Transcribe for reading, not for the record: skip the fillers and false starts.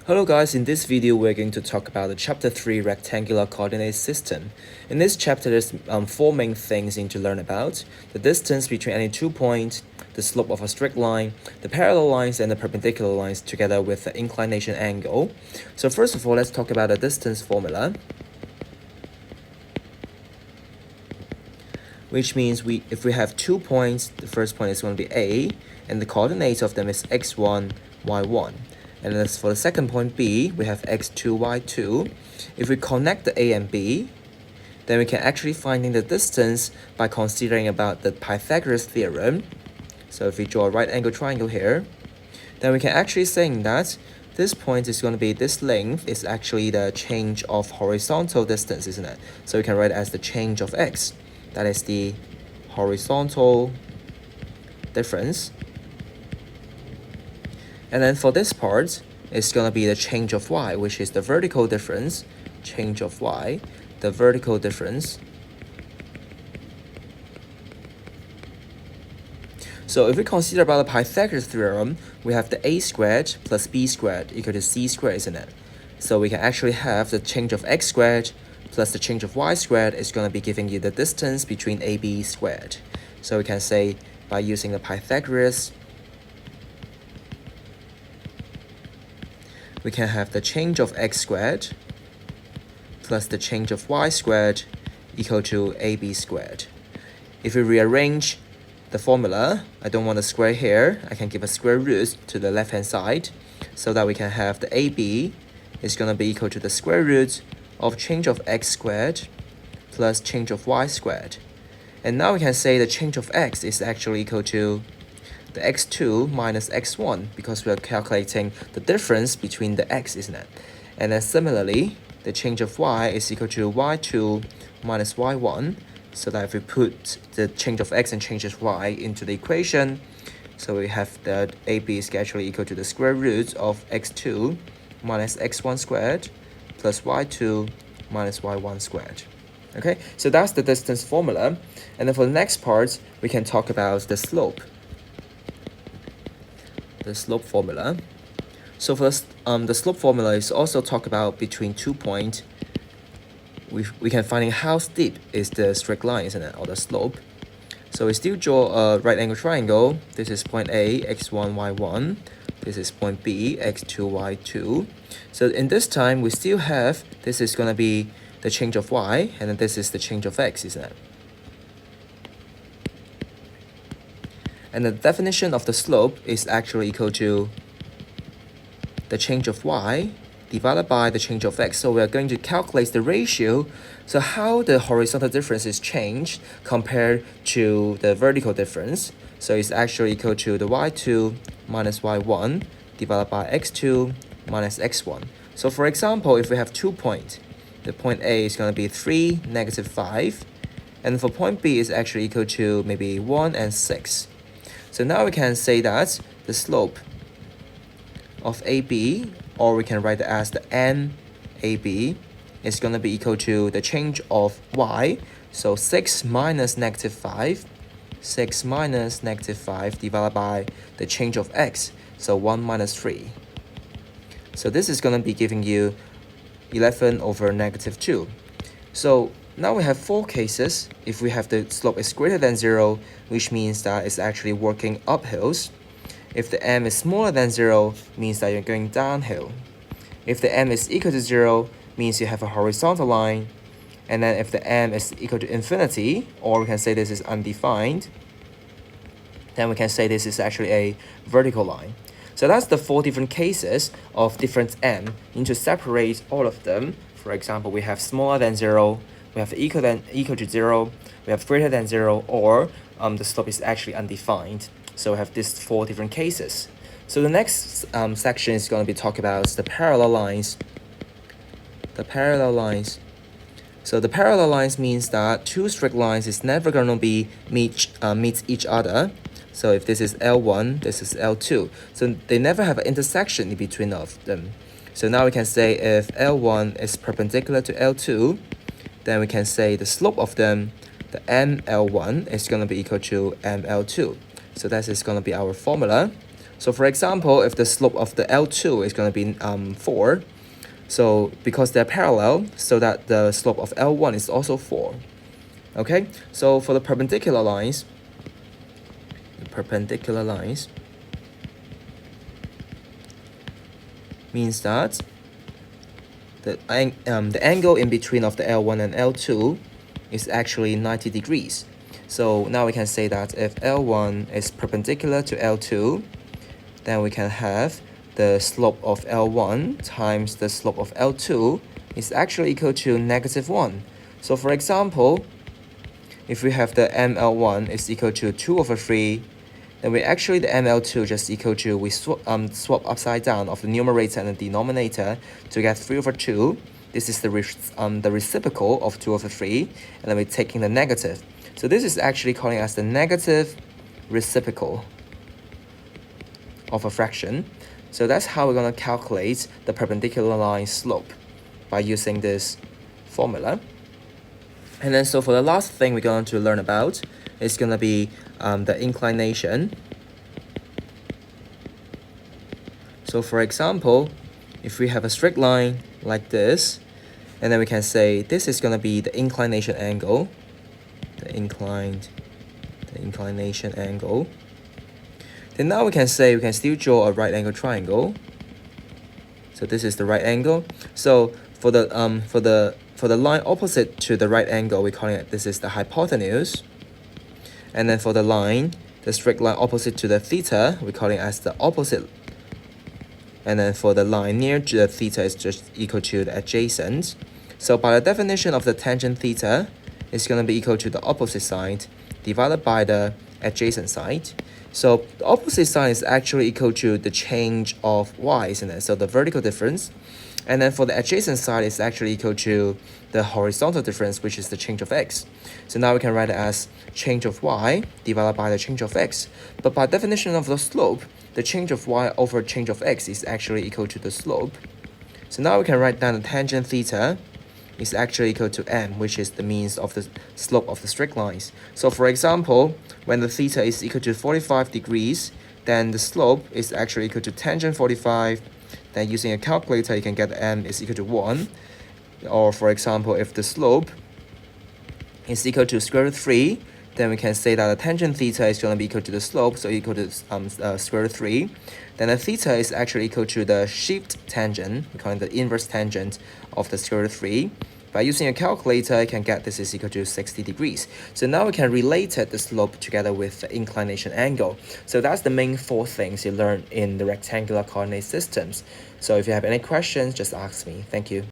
Hello guys, in this video we're going to talk about the chapter 3 rectangular coordinate system. In this chapter there's 4 main things you need to learn about: the distance between any 2 points, the slope of a straight line, the parallel lines and the perpendicular lines together with the inclination angle. So first of all, let's talk about the distance formula, which means if we have 2 points, the first point is going to be A and the coordinates of them is x1, y1. And as for the second point B, we have x2, y2. If we connect the A and B, then we can actually find the distance by considering about the Pythagoras theorem. So if we draw a right angle triangle here, then we can actually say that this point is going to be, this length is actually the change of horizontal distance, isn't it? So we can write it as the change of x. That is the horizontal difference. And then for this part, it's going to be the change of y, which is the vertical difference, change of y, the vertical difference. So if we consider about the Pythagoras theorem, we have the a squared plus b squared equal to c squared, isn't it? So we can actually have the change of x squared plus the change of y squared is going to be giving you the distance between AB squared. So we can say by using the Pythagoras, we can have the change of x squared plus the change of y squared equal to AB squared. If we rearrange the formula, I don't want a square here, I can give a square root to the left hand side so that we can have the AB is going to be equal to the square root of change of x squared plus change of y squared. And now we can say the change of x is actually equal to the x2 minus x1 because we are calculating the difference between the x, isn't it? And then similarly, the change of y is equal to y2 minus y1. So that if we put the change of x and change of y into the equation, so we have that AB is actually equal to the square root of x2 minus x1 squared plus y2 minus y1 squared. Okay, so that's the distance formula. And then for the next part, we can talk about the slope. The slope formula. So first, the slope formula is also talk about between 2 points. We can find how steep is the straight line, isn't it, or the slope. So we still draw a right angle triangle. This is point A, x1, y1. This is point B, x2, y2. So in this time, we still have, this is going to be the change of y, and then this is the change of x, isn't it? And the definition of the slope is actually equal to the change of y divided by the change of x. So we are going to calculate the ratio. So how the horizontal difference is changed compared to the vertical difference. So it's actually equal to the y2 minus y1 divided by x2 minus x1. So for example, if we have 2 points, the point A is going to be 3, negative 5. And for point B is actually equal to maybe 1 and 6. So now we can say that the slope of AB, or we can write it as the NAB, is going to be equal to the change of y. So 6 minus negative 5, 6 minus negative 5 divided by the change of x, so 1 minus 3. So this is going to be giving you 11 over negative 2. So now we have 4 cases. If we have the slope is greater than 0, which means that it's actually working uphills. If the m is smaller than 0, means that you're going downhill. If the m is equal to 0, means you have a horizontal line. And then if the m is equal to infinity, or we can say this is undefined, then we can say this is actually a vertical line. So that's the 4 different cases of different m. You need to separate all of them. For example, we have smaller than 0, we have equal to 0, we have greater than 0, or the slope is actually undefined. So we have these 4 different cases. So the next section is going to be talk about the parallel lines. The parallel lines. So the parallel lines means that 2 straight lines is never going to be meet each other. So if this is L1, this is L2. So they never have an intersection in between of them. So now we can say if L1 is perpendicular to L2, then we can say the slope of them, the ML1, is going to be equal to ML2. So that is going to be our formula. So for example, if the slope of the L2 is going to be 4, so because they're parallel, so that the slope of L1 is also 4. Okay, so for the perpendicular lines means that the angle in between of the L1 and L2 is actually 90 degrees. So now we can say that if L1 is perpendicular to L2, then we can have the slope of L1 times the slope of L2 is actually equal to -1. So for example, if we have the ML1 is equal to 2/3, then we actually the ML2 just equal to, we swap upside down of the numerator and the denominator to get 3/2. This is the reciprocal of 2/3, and then we're taking the negative. So this is actually calling as the negative reciprocal of a fraction. So that's how we're going to calculate the perpendicular line slope by using this formula. And then so for the last thing we're going to learn about is going to be the inclination. So for example, if we have a straight line like this, and then we can say this is going to be the inclination angle, the inclination angle. Then now we can say we can still draw a right angle triangle. So this is the right angle. So for the line opposite to the right angle, we're calling it, this is the hypotenuse. And then for the line, the straight line opposite to the theta, we're calling it as the opposite. And then for the line near to the theta is just equal to the adjacent. So by the definition of the tangent theta, it's going to be equal to the opposite side divided by the adjacent side. So the opposite side is actually equal to the change of y, isn't it? So the vertical difference. And then for the adjacent side, it's actually equal to the horizontal difference, which is the change of x. So now we can write it as change of y divided by the change of x. But by definition of the slope, the change of y over change of x is actually equal to the slope. So now we can write down the tangent theta is actually equal to m, which is the means of the slope of the straight lines. So for example, when the theta is equal to 45 degrees, then the slope is actually equal to tangent 45. Then using a calculator, you can get m is equal to 1. Or for example, if the slope is equal to square root 3, then we can say that the tangent theta is going to be equal to the slope, so equal to square root 3. Then the theta is actually equal to the shift tangent, we call it the inverse tangent of the square root 3. By using a calculator, you can get this is equal to 60 degrees. So now we can relate the slope together with the inclination angle. So that's the main 4 things you learn in the rectangular coordinate systems. So if you have any questions, just ask me. Thank you.